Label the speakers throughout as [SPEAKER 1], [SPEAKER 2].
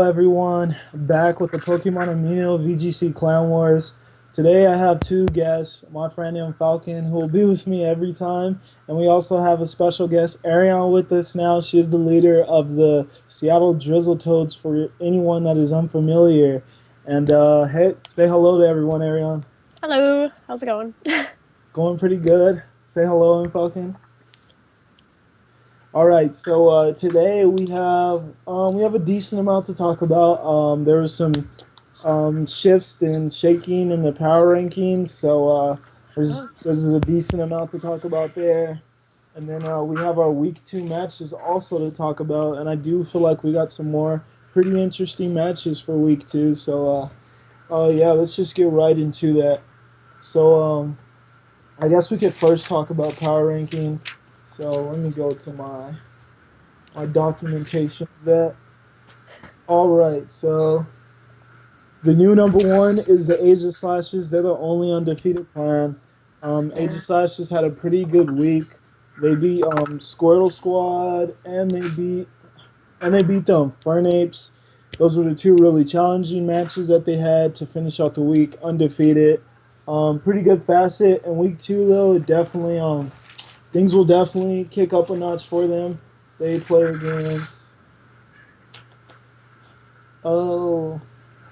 [SPEAKER 1] everyone. Back with the Pokemon Amino VGC Clan Wars. Today I have two guests, my friend named Falcon, who will be with me every time, and we also have a special guest, Aeiron, with us now. She is the leader of the Seattle Drizzletoads for anyone that is unfamiliar. And hey, say hello to everyone, Aeiron.
[SPEAKER 2] Hello, how's it going?
[SPEAKER 1] Going pretty good. Say hello, and Falcon. All right, so today we have a decent amount to talk about. There was some shifts and shaking in the power rankings, so
[SPEAKER 2] Oh,
[SPEAKER 1] there's a decent amount to talk about there. And then we have our week 2 matches also to talk about, and I do feel like we got some more pretty interesting matches for week 2. So yeah, let's just get right into that. So I guess we could first talk about power rankings. So let me go to my documentation of that. All right, so the new number 1 is the Age of Slashes. They're the only undefeated clan. Age of
[SPEAKER 2] yeah.
[SPEAKER 1] Slashes had a pretty good week. They beat Squirtle Squad and they beat them Fernapes. Those were the two really challenging matches that they had to finish out the week undefeated. Pretty good facet. In week 2 though, definitely things will definitely kick up a notch for them. They play against oh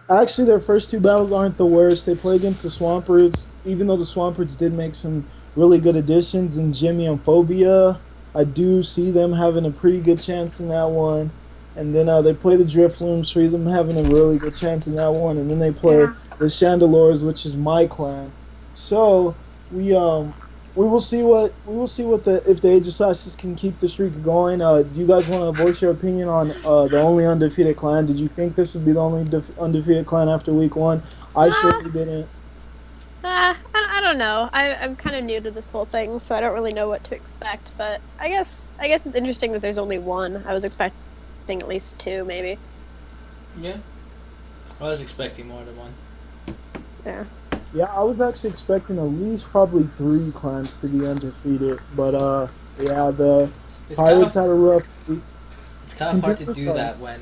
[SPEAKER 1] actually, their first 2 battles aren't the worst. They play against the Swamperts, even though the Swamperts did make some really good additions in Jimmy and Phobia. I do see them having a pretty good chance in that one. And then they play the Driftlooms, see them having a really good chance in that one. And then they play
[SPEAKER 2] Yeah.
[SPEAKER 1] the Chandelures, which is my clan. So we we will see what the if the Age of Slashes can keep the streak going. Do you guys want to voice your opinion on the only undefeated clan? Did you think this would be the only undefeated clan after week 1? I
[SPEAKER 2] Uh,
[SPEAKER 1] certainly didn't.
[SPEAKER 2] I don't know. I'm kind of new to this whole thing, so I don't really know what to expect. But I guess it's interesting that there's only one. I was expecting at least two, maybe.
[SPEAKER 3] Yeah, I was expecting more than one.
[SPEAKER 2] Yeah.
[SPEAKER 1] Yeah, I was actually expecting at least probably 3 clans to be undefeated, but yeah, the
[SPEAKER 3] It's kind
[SPEAKER 1] Pirates
[SPEAKER 3] of
[SPEAKER 1] had a rough week.
[SPEAKER 3] it's kind of hard to
[SPEAKER 1] Continue,
[SPEAKER 3] do
[SPEAKER 1] sorry.
[SPEAKER 3] that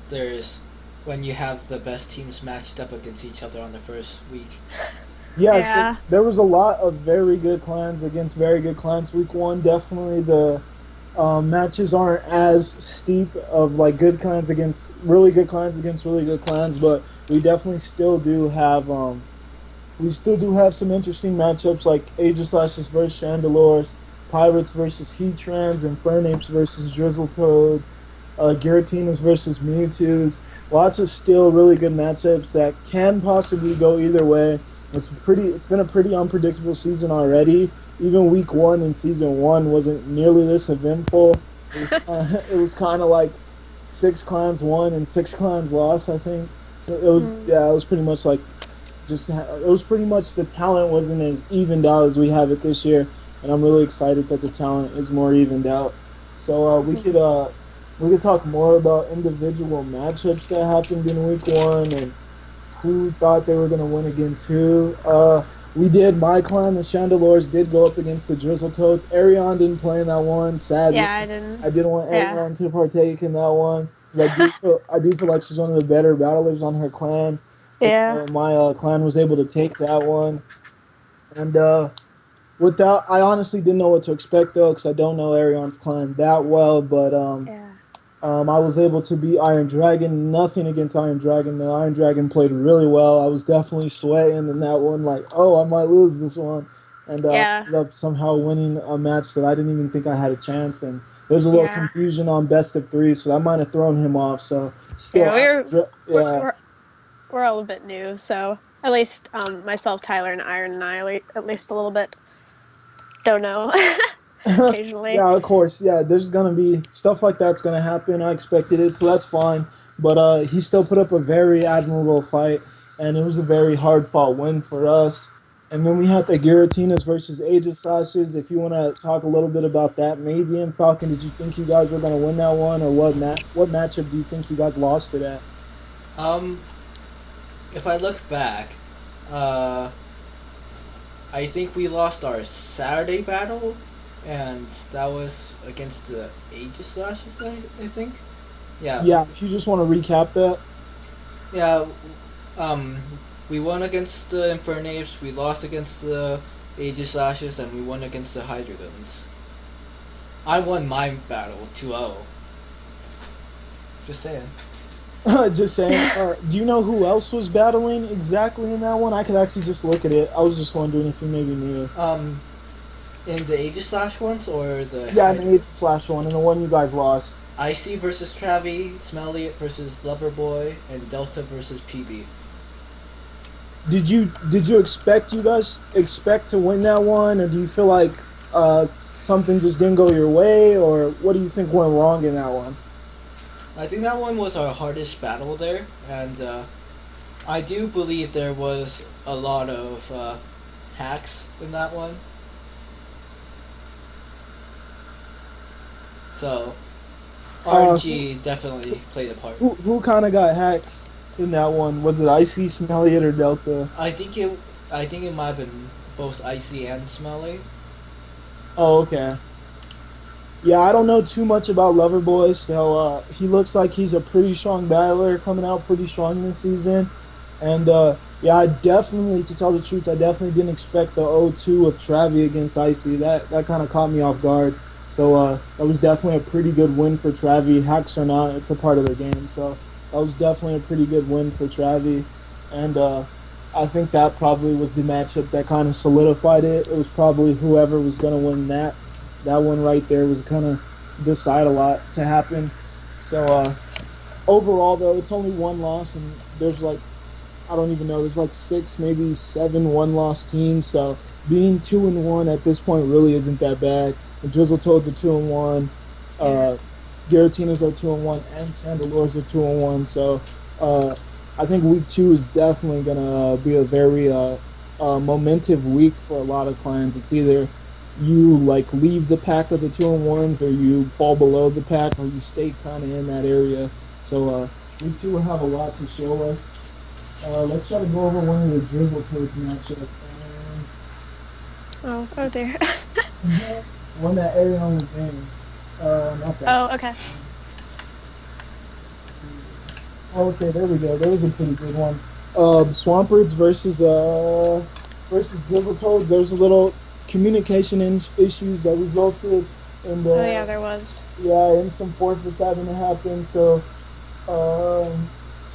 [SPEAKER 3] there's when you have the best teams matched up against each other on the first week.
[SPEAKER 1] Yes,
[SPEAKER 2] Yeah.
[SPEAKER 1] there was a lot of very good clans against very good clans. Week 1, definitely the matches aren't as steep of like good clans against really good clans, but we definitely still do have some interesting matchups like Aegis Slashes versus Chandelures, Pirates versus Heatrans, and Fernapes versus Drizzletoads, Giratinas versus Mewtwo's. Lots of still really good matchups that can possibly go either way. It's been a pretty unpredictable season already. Even week 1 in season 1 wasn't nearly this eventful. It was kind of like 6 clans won and 6 clans lost. I think so. It was
[SPEAKER 2] Mm.
[SPEAKER 1] yeah. It was pretty much like it was pretty much the talent wasn't as evened out as we have it this year, and I'm really excited that the talent is more evened out. So we could talk more about individual matchups that happened in week 1 and who thought they were going to win against who. We did. My clan, the Chandelures, did go up against the Drizzletoads. Arion didn't play in that one. Sadly,
[SPEAKER 2] Yeah, I didn't.
[SPEAKER 1] I didn't want
[SPEAKER 2] Yeah.
[SPEAKER 1] Arion to partake in that one because I do feel like she's one of the better battlers on her clan.
[SPEAKER 2] Yeah.
[SPEAKER 1] So my clan was able to take that one, and I honestly didn't know what to expect though because I don't know Arion's clan that well. But
[SPEAKER 2] Yeah.
[SPEAKER 1] I was able to beat Iron Dragon. Nothing against Iron Dragon. The Iron Dragon played really well. I was definitely sweating in that one, like, oh, I might lose this one. And
[SPEAKER 2] Yeah.
[SPEAKER 1] ended up somehow winning a match that I didn't even think I had a chance. And there's a little
[SPEAKER 2] Yeah.
[SPEAKER 1] confusion on best of 3, so that might have thrown him off. So still,
[SPEAKER 2] Yeah. We're
[SPEAKER 1] yeah,
[SPEAKER 2] we're we're all a bit new, so at least myself, Tyler, and Iron and I at least a little bit don't know occasionally.
[SPEAKER 1] yeah, of course. Yeah, there's gonna be stuff like that's gonna happen. I expected it, so that's fine. But he still put up a very admirable fight, and it was a very hard fought win for us. And then we had the Giratinas versus Aegis Slashes. If you want to talk a little bit about that, maybe in Falcon, did you think you guys were gonna win that one, or what matchup do you think you guys lost it at?
[SPEAKER 3] Um, if I look back, uh, I think we lost our Saturday battle, and that was against the Aegis Slashes. I think. Yeah.
[SPEAKER 1] Yeah, if you just want to recap that.
[SPEAKER 3] Yeah, um, we won against the Infernape, we lost against the Aegislashes, and we won against the Hydreigons. I won my battle 2-0. Just saying.
[SPEAKER 1] Just saying. Do you know who else was battling exactly in that one? I could actually just look at it. I was just wondering if you maybe knew.
[SPEAKER 3] In the Aegislash ones or the
[SPEAKER 1] Yeah, in the Slash one, and the one you guys lost.
[SPEAKER 3] Icy versus Travi, Smelliot versus Loverboy, and Delta versus PB.
[SPEAKER 1] Did you guys expect to win that one, or do you feel like something just didn't go your way, or what do you think went wrong in that one?
[SPEAKER 3] I think that one was our hardest battle there, and I do believe there was a lot of hacks in that one. So RNG definitely played a part.
[SPEAKER 1] Who kind of got hacked in that one? Was it Icy, Smelliot, or Delta?
[SPEAKER 3] I think it might have been both Icy and Smelly.
[SPEAKER 1] Oh, okay. Yeah, I don't know too much about Loverboy, so he looks like he's a pretty strong battler, coming out pretty strong this season. And yeah, I definitely, to tell the truth, I definitely didn't expect the 0-2 of Travi against Icy. That kind of caught me off guard. So that was definitely a pretty good win for Travi. Hacks or not, it's a part of the game. So that was definitely a pretty good win for Travi. And I think that probably was the matchup that kind of solidified it. It was probably whoever was going to win that. That one right there was going to decide a lot to happen. So overall, though, it's only one loss, and there's like, I don't even know, there's like 6, maybe 7 one-loss teams. So being 2-1 at this point really isn't that bad. The Drizzletoads are 2-1, Giratinas are 2-1, and Chandelures are 2-1. So I think week 2 is definitely gonna be a very momentive week for a lot of clans. It's either you like leave the pack of the 2-1s, or you fall below the pack, or you stay kind of in that area. So week 2 will have a lot to show us. Let's try to go over one of the Drizzletoads matchups.
[SPEAKER 2] Oh dear.
[SPEAKER 1] One that Aeiron was in. Not that.
[SPEAKER 2] Oh, okay.
[SPEAKER 1] Okay, there we go. There was a pretty good one. Swampards versus Drizzletoads. There was a little communication issues that resulted in
[SPEAKER 2] Oh yeah, there was.
[SPEAKER 1] Yeah, and some forfeits having to happen. So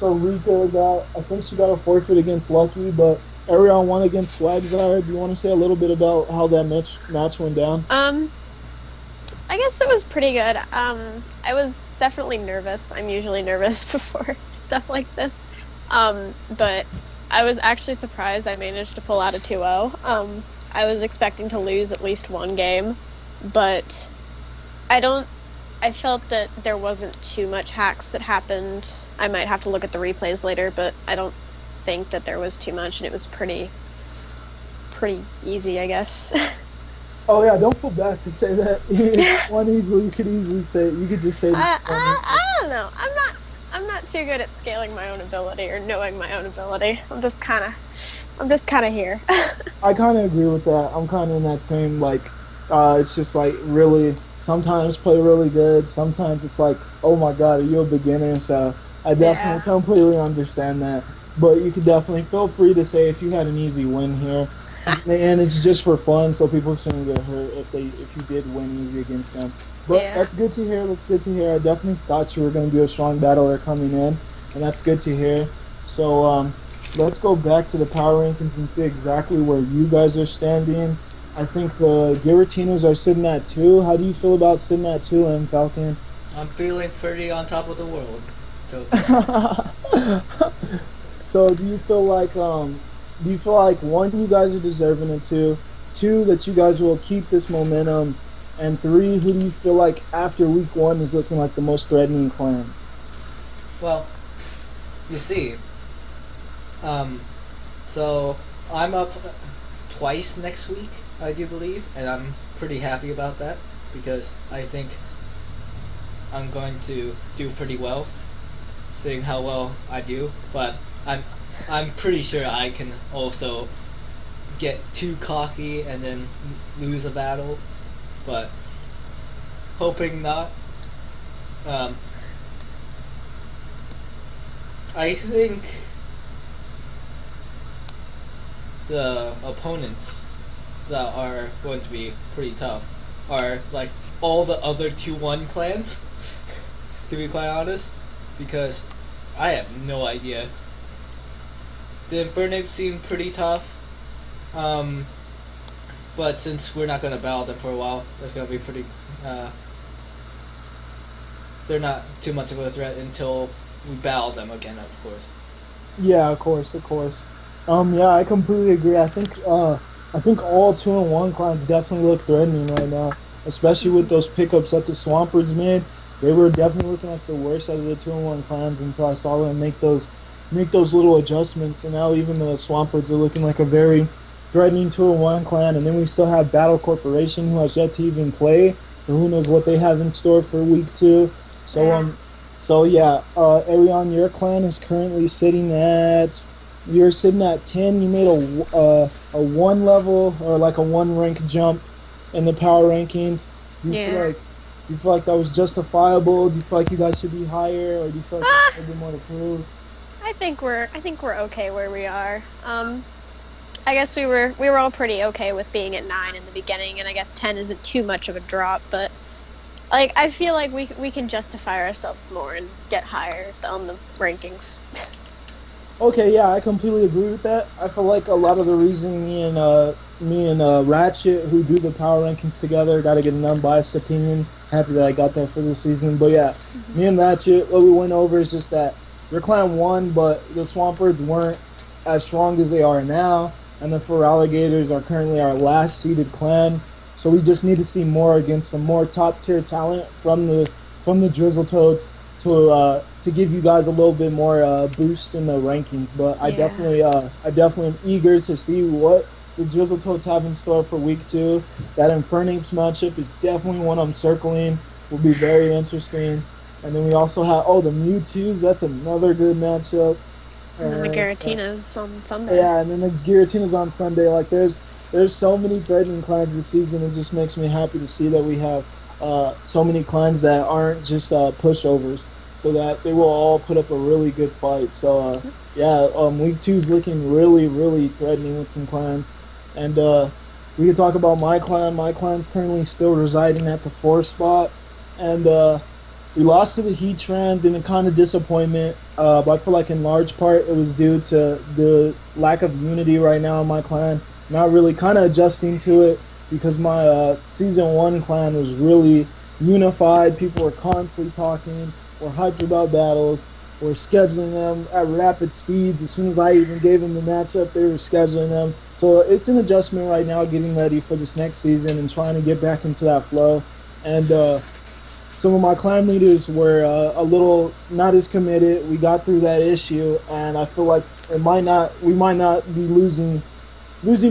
[SPEAKER 1] Rika I think she got a forfeit against Lucky, but Aeiron won against Swagzire. Do you want to say a little bit about how that match went down?
[SPEAKER 2] I guess it was pretty good. I was definitely nervous. I'm usually nervous before stuff like this. But I was actually surprised I managed to pull out a 2-0. I was expecting to lose at least one game, but I felt that there wasn't too much hacks that happened. I might have to look at the replays later, but I don't think that there was too much, and it was pretty easy, I guess.
[SPEAKER 1] Oh yeah, don't feel bad to say that. You could easily say it. You could just say.
[SPEAKER 2] I don't know. I'm not too good at scaling my own ability or knowing my own ability. I'm just kind of here.
[SPEAKER 1] I kind of agree with that. I'm kind of in that same it's just like really. Sometimes play really good. Sometimes it's like, oh my god, are you a beginner? So I definitely completely understand that. But you could definitely feel free to say if you had an easy win here. And it's just for fun, so people shouldn't get hurt if you did win easy against them. But that's good to hear. That's good to hear. I definitely thought you were going to be a strong battler coming in, and that's good to hear. So let's go back to the power rankings and see exactly where you guys are standing. I think the Giratinas are sitting at 2. How do you feel about sitting at 2, M. Falcon?
[SPEAKER 3] I'm feeling pretty on top of the world.
[SPEAKER 1] So do you feel like 1, you guys are deserving it, 2 that you guys will keep this momentum, and 3, who do you feel like after week 1 is looking like the most threatening clan?
[SPEAKER 3] Well, you see, so I'm up twice next week, I do believe, and I'm pretty happy about that because I think I'm going to do pretty well, seeing how well I do. But I'm pretty sure I can also get too cocky and then lose a battle, but hoping not. I think the opponents that are going to be pretty tough are like all the other 2-1 clans, to be quite honest, because I have no idea. The Infernape seem pretty tough, but since we're not going to battle them for a while, that's going to be pretty. They're not too much of a threat until we battle them again, of course.
[SPEAKER 1] Yeah, of course, of course. Yeah, I completely agree. I think all 2-1 clans definitely look threatening right now, especially with those pickups that the Swampards made. They were definitely looking like the worst out of the 2-1 clans until I saw them make those little adjustments, and now even the Swampards are looking like a very threatening 2-1 clan. And then we still have Battle Corporation, who has yet to even play, and who knows what they have in store for week 2. So yeah, Aeiron, your clan is currently sitting at. You're sitting at 10. You made a 1 level or like a 1 rank jump in the power rankings. Do you feel like that was justifiable? Do you feel like you guys should be higher, or do you feel like there's a little bit more to prove?
[SPEAKER 2] I think we're okay where we are. I guess we were all pretty okay with being at 9 in the beginning, and I guess 10 isn't too much of a drop, but like I feel like we can justify ourselves more and get higher on the rankings.
[SPEAKER 1] Okay, yeah, I completely agree with that. I feel like a lot of the reason me and Ratchet, who do the power rankings together, got to get an unbiased opinion. Happy that I got that for this season. But yeah, me and Ratchet, what we went over is just that your clan won, but the Swampards weren't as strong as they are now, and the Four Alligators are currently our last seeded clan. So we just need to see more against some more top tier talent from the Drizzletoads to give you guys a little bit more boost in the rankings. But I definitely am eager to see what the Drizzletoads have in store for week 2. That Infernape's matchup is definitely one I'm circling. Will be very interesting. And then we also have the Mewtwo's. That's another good matchup.
[SPEAKER 2] And then the Giratina's on Sunday.
[SPEAKER 1] Yeah, and then the Giratina's on Sunday. Like there's so many threatening clans this season. It just makes me happy to see that we have so many clans that aren't just pushovers, so that they will all put up a really good fight. So week 2 is looking really, really threatening with some clans. And we can talk about my clan. My clan's currently still residing at the 4th spot, and we lost to the Heatrans in a kind of disappointment. But I feel like in large part it was due to the lack of unity right now in my clan. Not really kind of adjusting to it, because my season 1 clan was really unified. People were constantly talking, were hyped about battles, were scheduling them at rapid speeds. As soon as I even gave them the matchup, they were scheduling them. So it's an adjustment right now, getting ready for this next season and trying to get back into that flow. And some of my clan leaders were a little not as committed. We got through that issue, and I feel like we might not be losing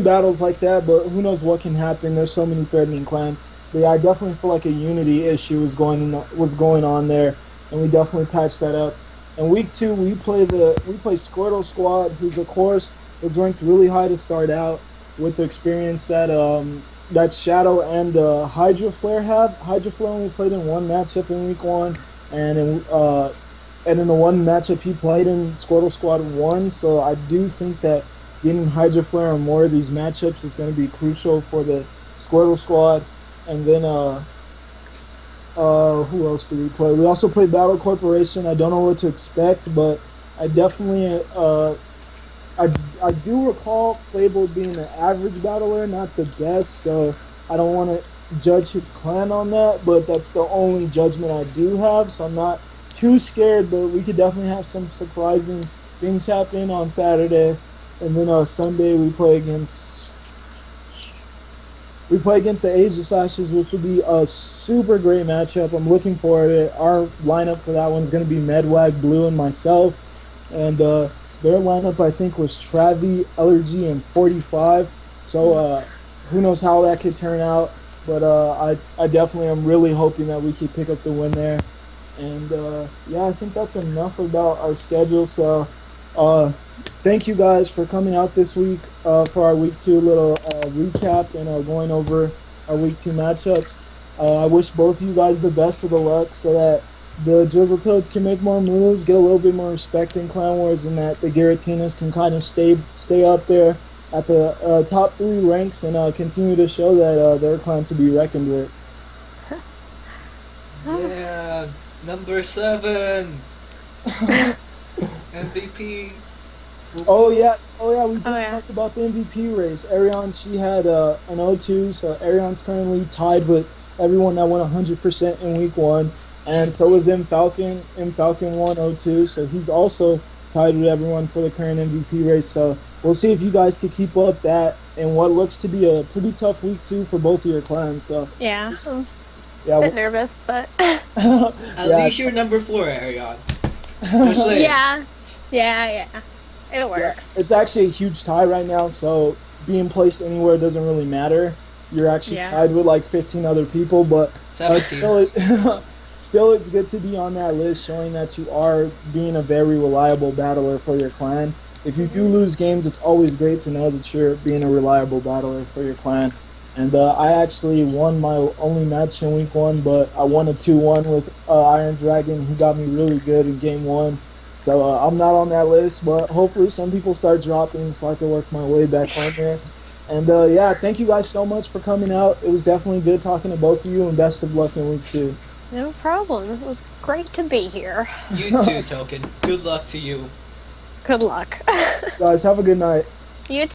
[SPEAKER 1] battles like that, but who knows what can happen. There's so many threatening clans. But yeah, I definitely feel like a unity issue was going on there, and we definitely patched that up. And week 2, we play Squirtle Squad, who's of course was ranked really high to start out, with the experience that that Shadow and Hydra Flare have. Hydra Flare only played in 1 matchup in week 1, and in the 1 matchup he played in, Squirtle Squad won. So I do think that getting Hydra Flare on more of these matchups is going to be crucial for the Squirtle Squad. And then who else do we play? We also play Battle Corporation. I don't know what to expect, but I definitely I do recall Fable being an average battler, not the best, so I don't want to judge his clan on that, but that's the only judgment I do have, so I'm not too scared. But we could definitely have some surprising things happen on Saturday. And then Sunday we play against the Aegis Ashes, which would be a super great matchup. I'm looking forward to it. Our lineup for that one is going to be Medwag, Blue, and myself. And their lineup, I think, was Travi, Allergy, and 45. So who knows how that could turn out. But I definitely am really hoping that we can pick up the win there. And I think that's enough about our schedule. So thank you guys for coming out this week for our week 2 little recap and going over our week 2 matchups. I wish both of you guys the best of the luck, so that the Drizzletoads can make more moves, get a little bit more respect in Clan Wars, and that the Giratinas can kind of stay up there at the top 3 ranks and continue to show that they're a clan to be reckoned with.
[SPEAKER 3] Yeah, number 7 MVP.
[SPEAKER 1] Oh yes, we did
[SPEAKER 2] Oh, yeah.
[SPEAKER 1] talk about the MVP race. Aeiron, she had an 0-2, so Aeron's currently tied with everyone that went 100% in week 1, and so was M Falcon. M Falcon won 0-2, so he's also tied with everyone for the current MVP race. So we'll see if you guys can keep up that in what looks to be a pretty tough week 2 for both of your clans. So
[SPEAKER 2] Yeah, I'm
[SPEAKER 1] yeah,
[SPEAKER 2] a bit nervous, but
[SPEAKER 3] At least you're number 4, Aeiron. Just saying.
[SPEAKER 2] yeah, it works.
[SPEAKER 1] It's actually a huge tie right now, so being placed anywhere doesn't really matter. You're actually
[SPEAKER 2] Yeah.
[SPEAKER 1] tied with like 15 other people, but
[SPEAKER 3] 17.
[SPEAKER 1] still it's good to be on that list, showing that you are being a very reliable battler for your clan. If you do lose games, it's always great to know that you're being a reliable battler for your clan. And I actually won my only match in week 1, but I won a 2-1 with Iron Dragon. He got me really good in game 1. So I'm not on that list, but hopefully some people start dropping so I can work my way back on there. And yeah, thank you guys so much for coming out. It was definitely good talking to both of you, and best of luck in week 2.
[SPEAKER 2] No problem. It was great to be here.
[SPEAKER 3] You too, Token. Good luck to you.
[SPEAKER 2] Good luck.
[SPEAKER 1] Guys, have a good night.
[SPEAKER 2] You